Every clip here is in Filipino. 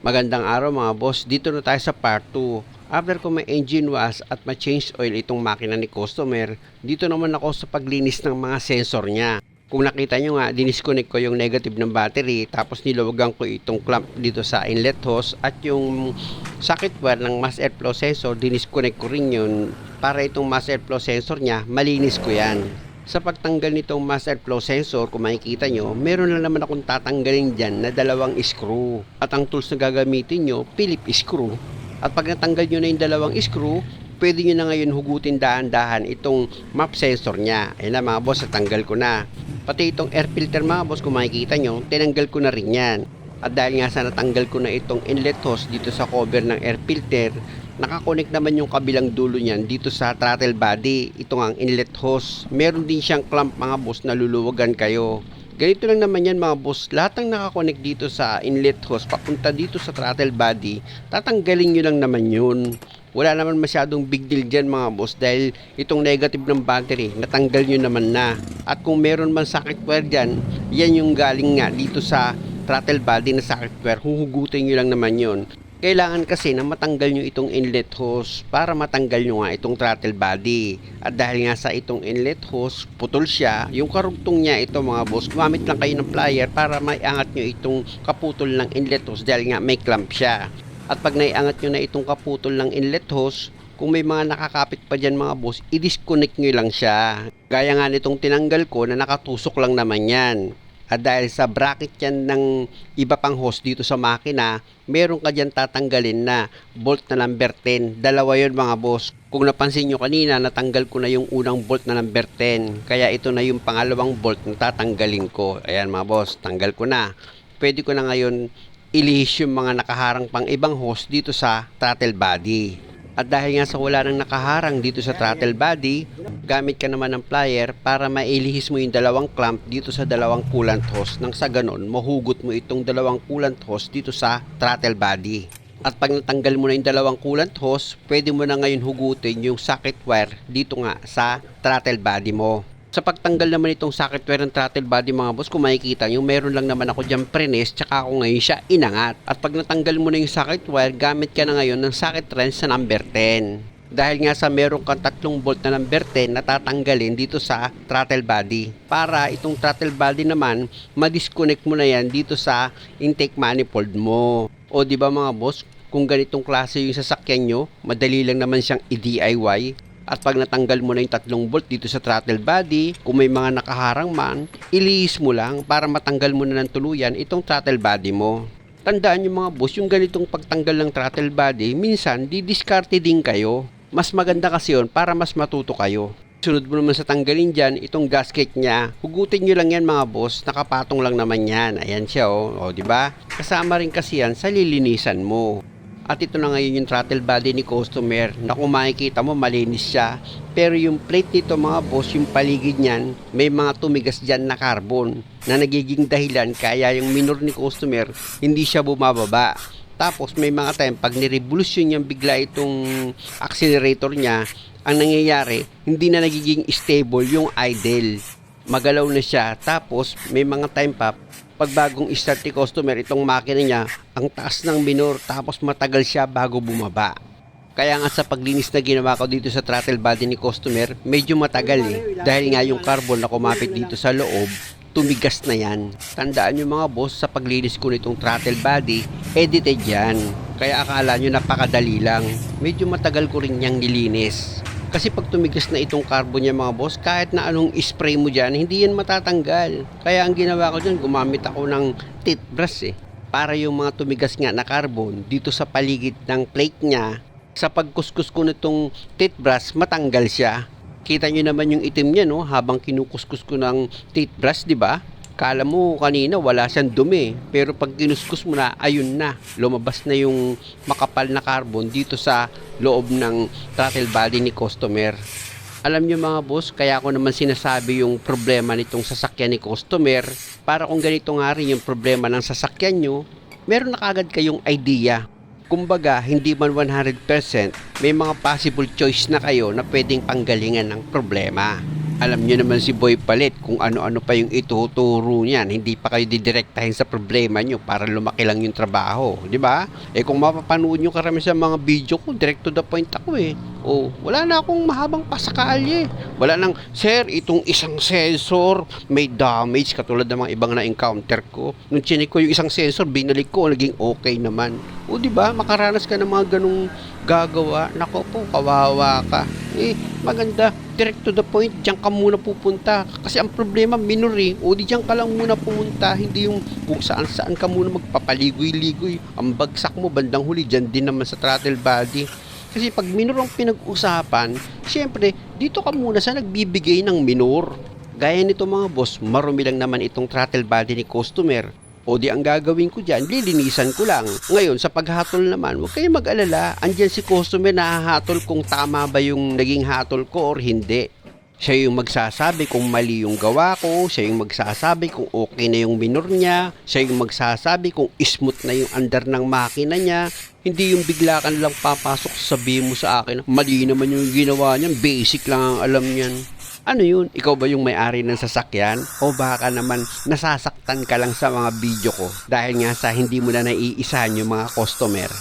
Magandang araw mga boss, dito na tayo sa part 2. After ko may engine wash at ma-change oil itong makina ni customer, dito naman ako sa paglinis ng mga sensor niya. Kung nakita nyo nga, dinisconnect ko yung negative ng battery, tapos niluwagan ko itong clamp dito sa inlet hose at yung socket wire ng mass airflow sensor, dinisconnect ko rin yun para itong mass airflow sensor niya, malinis ko yan. Sa pagtanggal nitong mass airflow sensor, kung makikita nyo, meron lang naman akong tatanggalin dyan na dalawang screw. At ang tools na gagamitin nyo, Phillips screw. At pag natanggal nyo na yung dalawang screw, pwede nyo na ngayon hugutin dahan-dahan itong map sensor nya. Ayun na mga boss, natanggal ko na. Pati itong air filter mga boss, kung makikita nyo, tinanggal ko na rin yan. At dahil nga sa natanggal ko na itong inlet hose dito sa cover ng air filter, nakakonect naman yung kabilang dulo niyan dito sa throttle body. Ito nga ang inlet hose. Meron din siyang clamp mga boss na luluwagan kayo. Ganito lang naman yan mga boss. Lahat ng nakakonect dito sa inlet hose papunta dito sa throttle body, tatanggalin nyo lang naman yun. Wala naman masyadong big deal dyan mga boss dahil itong negative ng battery natanggal nyo naman na. At kung meron man socket wire dyan, yan yung galing nga dito sa throttle body na socket wire, huhugutin nyo lang naman yun. Kailangan kasi na matanggal nyo itong inlet hose para matanggal nyo nga itong throttle body. At dahil nga sa itong inlet hose, putol siya, yung karugtong niya ito mga boss, gumamit lang kayo ng plier para maiangat nyo itong kaputol ng inlet hose dahil nga may clamp siya. At pag naiangat nyo na itong kaputol ng inlet hose, kung may mga nakakapit pa dyan mga boss, i-disconnect nyo lang siya. Gaya nga nitong tinanggal ko na nakatusok lang naman yan. At dahil sa bracket yan ng iba pang hose dito sa makina, meron ka dyan tatanggalin na bolt na number 10. Dalawa yun mga boss. Kung napansin nyo kanina, natanggal ko na yung unang bolt na number 10. Kaya ito na yung pangalawang bolt na tatanggalin ko. Ayan mga boss, tanggal ko na. Pwede ko na ngayon ilihis yung mga nakaharang pang ibang hose dito sa throttle body. At dahil nga sa wala nang nakaharang dito sa throttle body, gamit ka naman ng plier para mailihis mo yung dalawang clamp dito sa dalawang coolant hose nang sa ganon mahugot mo itong dalawang coolant hose dito sa throttle body. At pag natanggal mo na yung dalawang coolant hose, pwede mo na ngayon hugutin yung socket wire dito nga sa throttle body mo. Sa pagtanggal naman itong socket wire ng throttle body mga boss, kung makikita nyo, meron lang naman ako dyan prenes, tsaka ako ngayon siya inangat. At pag natanggal mo na yung socket wire, gamit ka na ngayon ng socket wrench sa number 10. Dahil nga sa meron kang tatlong bolt na number 10 na tatanggalin dito sa throttle body. Para itong throttle body naman, ma-disconnect mo na yan dito sa intake manifold mo. O di ba mga boss, kung ganitong klase yung sasakyan nyo, madali lang naman siyang i-DIY. At pag natanggal mo na yung tatlong bolt dito sa throttle body, kung may mga nakaharang man, ilihis mo lang para matanggal mo na ng tuluyan itong throttle body mo. Tandaan nyo mga boss, yung ganitong pagtanggal ng throttle body, minsan didiskarte din kayo. Mas maganda kasi yun para mas matuto kayo. Sunod mo naman sa tanggalin dyan, itong gasket niya. Hugutin nyo lang yan mga boss, nakapatong lang naman yan. Ayan siya o diba? Kasama rin kasi yan sa lilinisan mo. At ito na ngayon yung throttle body ni customer na kung makikita mo malinis siya. Pero yung plate nito mga boss, yung paligid niyan, may mga tumigas dyan na carbon na nagiging dahilan kaya yung minor ni customer hindi siya bumababa. Tapos may mga time pag nirevolusyon niya bigla itong accelerator niya, ang nangyayari hindi na nagiging stable yung idle. Magalaw na siya. Tapos may mga time pa pag bagong start ni customer itong makina niya, ang taas ng minor tapos matagal siya bago bumaba. Kaya nga sa paglinis na ginawa ko dito sa throttle body ni customer, medyo matagal dahil nga yung carbon na kumapit dito sa loob, tumigas na yan. Tandaan nyo mga boss, sa paglinis ko nitong throttle body, edited yan. Kaya akala nyo napakadali lang. Medyo matagal ko rin niyang nilinis. Kasi pag tumigas na itong carbon niya mga boss, kahit na anong spray mo dyan, hindi yan matatanggal. Kaya ang ginawa ko dyan, gumamit ako ng teeth brush para yung mga tumigas nga na carbon dito sa paligid ng plate niya, sa pagkuskus ko nitong teeth brush, matanggal siya. Kita nyo naman yung itim niya no, habang kinukuskus ko ng teeth brush, di ba? Kala mo kanina wala siyang dumi, pero pag kinuskus mo na, ayun na, lumabas na yung makapal na carbon dito sa loob ng throttle body ni customer. Alam nyo mga boss, kaya ako naman sinasabi yung problema nitong sasakyan ni customer, para kung ganito nga rin yung problema ng sasakyan nyo, meron na kagad kayong idea. Kumbaga, hindi man 100%, may mga possible choice na kayo na pwedeng panggalingan ng problema. Alam niyo naman si Boy Palit kung ano-ano pa yung ituturo niyan. Hindi pa kayo didirektahin sa problema niyo para lumaki lang yung trabaho. Di ba? Kung mapapanood niyo karami sa mga video ko, direct to the point ako eh. Wala na akong mahabang pasakalye. Wala nang, sir, itong isang sensor may damage katulad ng mga ibang na-encounter ko. Nung chinik ko yung isang sensor, binalik ko, naging okay naman. Di ba? Makaranas ka ng mga ganung gagawa. Nako po, kawawa ka. Maganda, direct to the point, diyan ka muna pupunta. Kasi ang problema, minor eh. Di diyan ka lang muna pumunta. Hindi yung kung saan-saan ka muna magpapaligoy-ligoy. Ang bagsak mo, bandang huli, diyan din naman sa throttle body. Kasi pag minor ang pinag-usapan, syempre, dito ka muna sa nagbibigay ng minor. Gaya nito mga boss, marumi lang naman itong throttle body ni customer. Di ang gagawin ko dyan, lilinisan ko lang. Ngayon, sa paghatol naman, huwag kayong mag-alala. Andyan si customer na hahatol kung tama ba yung naging hatol ko or hindi. Siya yung magsasabi kung mali yung gawa ko, siya yung magsasabi kung okay na yung minor niya, siya yung magsasabi kung smooth na yung under ng makina niya. Hindi yung bigla ka lang papasok sabihin mo sa akin, mali naman yung ginawa niyan, basic lang ang alam niyan. Ano yun? Ikaw ba yung may-ari ng sasakyan? O baka naman nasasaktan ka lang sa mga video ko dahil nga sa hindi mo na naiisahan yung mga customer?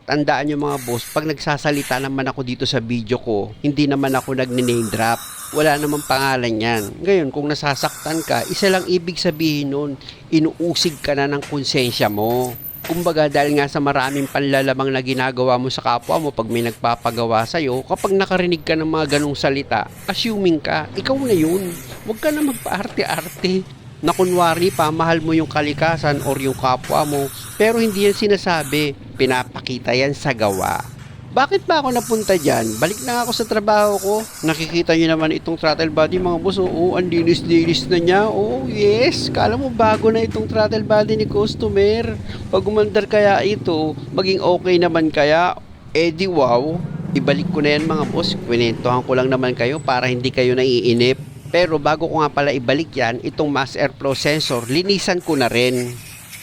Tandaan nyo mga boss, pag nagsasalita naman ako dito sa video ko, hindi naman ako nag-name drop. Wala namang pangalan yan. Ngayon, kung nasasaktan ka, isa lang ibig sabihin nun, inuusig ka na ng konsensya mo. Kumbaga dahil nga sa maraming panlalamang na ginagawa mo sa kapwa mo pag may nagpapagawa sa'yo, kapag nakarinig ka ng mga ganong salita, assuming ka, ikaw na yun. Huwag ka na magpa-arte-arte na kunwari pa mahal mo yung kalikasan or yung kapwa mo, pero hindi yan sinasabi, pinapakita yan sa gawa. Bakit ba ako napunta dyan? Balik na ako sa trabaho ko. Nakikita nyo naman itong throttle body mga boss. Ang linis-linis na niya. Yes. Kala mo bago na itong throttle body ni customer. Pag umandar kaya ito, maging okay naman kaya. Di wow. Ibalik ko na yan mga boss. Kwentuhan ko lang naman kayo para hindi kayo naiinip. Pero bago ko nga pala ibalik yan, itong mass airflow sensor, linisan ko na rin.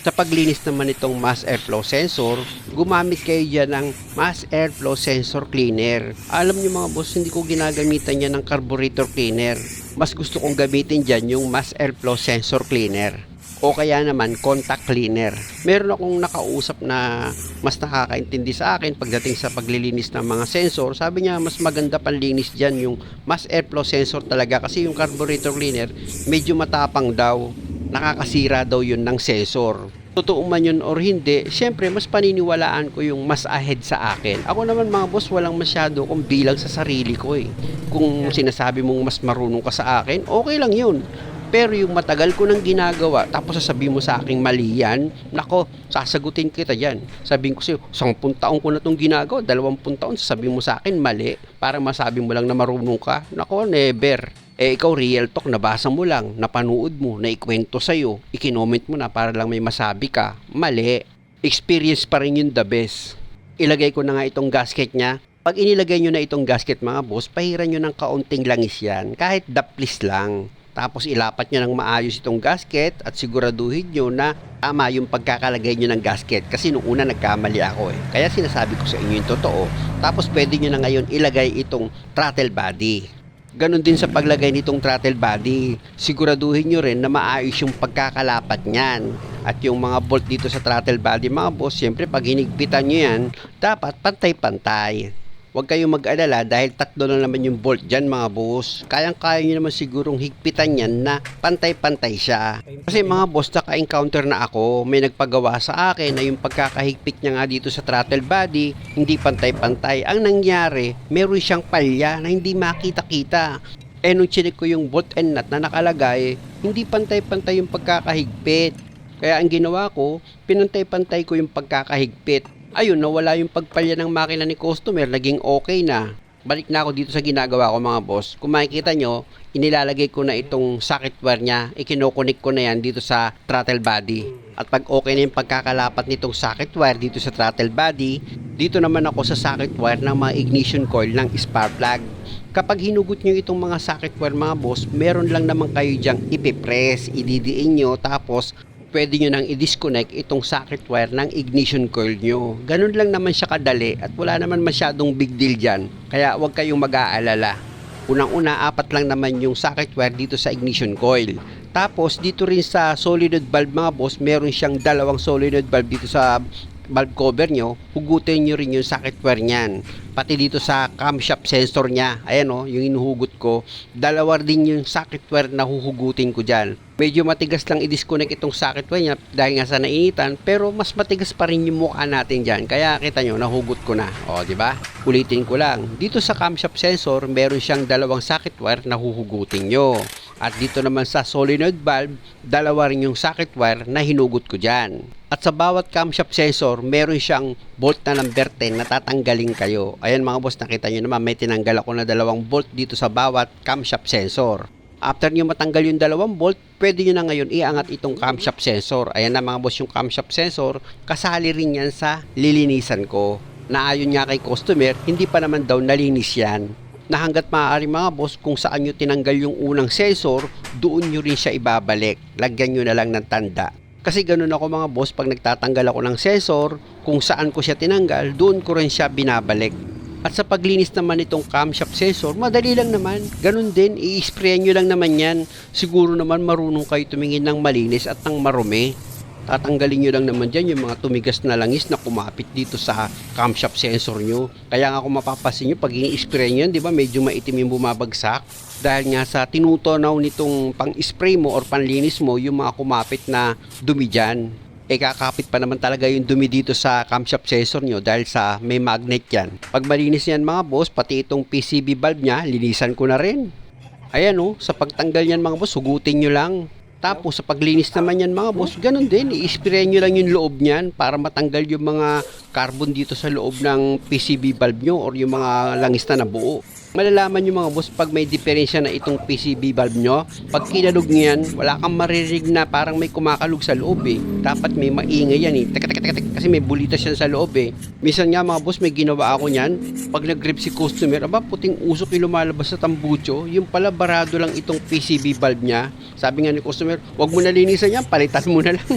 Sa paglinis naman itong mass airflow sensor, gumamit kayo dyan ng mass airflow sensor cleaner. Alam nyo mga boss, hindi ko ginagamitan yan ng carburetor cleaner. Mas gusto kong gamitin dyan yung mass airflow sensor cleaner. O kaya naman contact cleaner. Meron akong nakausap na mas nakakaintindi sa akin pagdating sa paglilinis ng mga sensor. Sabi niya mas maganda panlinis dyan yung mass airflow sensor talaga kasi yung carburetor cleaner medyo matapang daw. Nakakasira daw yun ng sensor. Totoo man yun or hindi, syempre mas paniniwalaan ko yung mas ahead sa akin. Ako naman mga boss, walang masyado kung bilang sa sarili ko eh. Kung sinasabi mong mas marunong ka sa akin, okay lang yun. Pero yung matagal ko nang ginagawa, tapos sasabihin mo sa aking mali yan, nako, sasagutin kita dyan. Sabihin ko sa'yo, 10 taon ko na itong ginagawa, 20 taon, sasabihin mo sa akin mali, para masabi mo lang na marunong ka. Nako, never. Ikaw real talk, nabasa mo lang, napanood mo, naikwento sa'yo, ikinoment mo na para lang may masabi ka. Mali. Experience pa rin yung the best. Ilagay ko na nga itong gasket niya. Pag inilagay nyo na itong gasket mga boss, pahiran nyo ng kaunting langis yan, kahit daplis lang. Tapos ilapat nyo ng maayos itong gasket at siguraduhin nyo na tama yung pagkakalagay nyo ng gasket. Kasi nung una nagkamali ako eh. Kaya sinasabi ko sa inyo yung totoo. Tapos pwede nyo na ngayon ilagay itong throttle body. Ganon din sa paglagay nitong throttle body. Siguraduhin nyo rin na maayos yung pagkakalapat nyan. At yung mga bolt dito sa throttle body mga boss, siyempre pag hinigpitan nyo yan, dapat pantay-pantay. Huwag kayong mag-alala dahil 3 lang naman yung bolt dyan mga boss. Kayang-kaya nyo naman sigurong higpitan yan na pantay-pantay siya. Kasi mga boss, naka-encounter na ako. May nagpagawa sa akin na yung pagkakahigpit niya nga dito sa throttle body, hindi pantay-pantay. Ang nangyari, meron siyang palya na hindi makita-kita. Nung chinik ko yung bolt and nut na nakalagay, hindi pantay-pantay yung pagkakahigpit. Kaya ang ginawa ko, pinantay-pantay ko yung pagkakahigpit. Ayun, nawala yung pagpalya ng makina ni customer, naging okay na. Balik na ako dito sa ginagawa ko mga boss. Kung makikita nyo, inilalagay ko na itong socket wire niya, ikinokonik ko na yan dito sa throttle body. At pag okay na yung pagkakalapat nitong socket wire dito sa throttle body, dito naman ako sa socket wire ng mga ignition coil ng spark plug. Kapag hinugot nyo itong mga socket wire mga boss, meron lang naman kayo dyang ipipress, ididiin nyo, tapos pwede nyo nang i-disconnect itong socket wire ng ignition coil nyo. Ganun lang naman siya kadali at wala naman masyadong big deal dyan. Kaya huwag kayong mag-aalala. Unang-una, 4 lang naman yung socket wire dito sa ignition coil. Tapos dito rin sa solenoid valve mga boss, meron siyang 2 solenoid valve dito sa valve cover nyo. Hugutin nyo rin yung socket wire nyan. Pati dito sa camshaft sensor nya, ayan o, yung inuhugot ko, 2 din yung socket wire na huhugutin ko dyan. Medyo matigas lang i-disconnect itong socket wire niya dahil nga sa nainitan, pero mas matigas pa rin yung mukha natin dyan. Kaya kita nyo, nahugot ko na. O, di ba? Ulitin ko lang. Dito sa camshaft sensor, meron siyang 2 socket wire na huhugutin nyo. At dito naman sa solenoid valve, 2 rin yung socket wire na hinugot ko dyan. At sa bawat camshaft sensor, meron siyang bolt na number 10 na tatanggalin kayo. Ayan mga boss, nakita nyo naman, may tinanggal ako na 2 bolt dito sa bawat camshaft sensor. After nyo matanggal yung 2 bolt, pwede nyo na ngayon iangat itong camshaft sensor. Ayan na mga boss yung camshaft sensor, kasali rin yan sa lilinisan ko. Na ayon nga kay customer, hindi pa naman daw nalinis yan. Na hanggat maaari mga boss, kung saan nyo tinanggal yung unang sensor, doon nyo rin siya ibabalik. Lagyan nyo na lang ng tanda. Kasi ganun ako mga boss, pag nagtatanggal ako ng sensor, kung saan ko siya tinanggal, doon ko rin siya binabalik. At sa paglinis naman itong camshaft sensor, madali lang naman. Ganun din, i-sprayan nyo lang naman yan. Siguro naman marunong kayo tumingin ng malinis at ng marumi. Tatanggalin nyo lang naman dyan yung mga tumigas na langis na kumapit dito sa camshaft sensor nyo. Kaya nga kung mapapasin nyo, pag i-spray nyo yan, di ba, medyo maitim yung bumabagsak. Dahil nga sa tinutunaw nitong pang-spray mo or panlinis mo, yung mga kumapit na dumi dyan. Kakapit pa naman talaga yung dumi dito sa camshaft sensor nyo dahil sa may magnet yan. Pag malinis yan mga boss, pati itong PCB valve nya, linisan ko na rin. Ayan o, sa pagtanggal yan mga boss, hugutin nyo lang. Tapos sa paglinis naman yan mga boss, ganun din, i-spray nyo lang yung loob nyan para matanggal yung mga carbon dito sa loob ng PCB valve nyo or yung mga langis na nabuo. Malalaman nyo mga boss pag may diferensya na itong PCB valve nyo. Pag kinalog nyo yan, wala kang maririnig na parang may kumakalog sa loob eh. Dapat may maingay yan eh. Kasi may bulitas yan sa loob eh. Minsan nga mga boss, may ginawa ako nyan. Pag nag-grip si customer, aba puting usok yung lumalabas sa tambucho. Yung pala barado lang itong PCB valve nya. Sabi nga ni customer, wag mo na linisan yan, palitan mo na lang.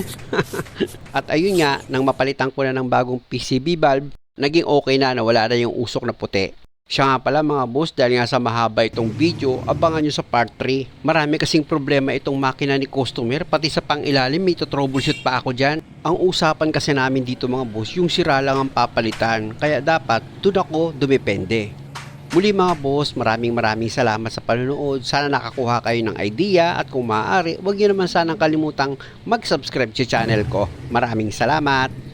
At ayun nga, nang mapalitan ko na ng bagong PCB valve, naging okay na wala na yung usok na puti. Siya nga pala mga boss, dahil nga sa mahaba itong video, abangan nyo sa part 3. Marami kasing problema itong makina ni customer, pati sa pangilalim may troubleshoot pa ako dyan. Ang usapan kasi namin dito mga boss, yung sira lang ang papalitan, kaya dapat doon ako dumepende. Muli mga boss, maraming salamat sa panonood. Sana nakakuha kayo ng idea at kung maaari, huwag nyo naman sanang kalimutang mag-subscribe sa channel ko. Maraming salamat!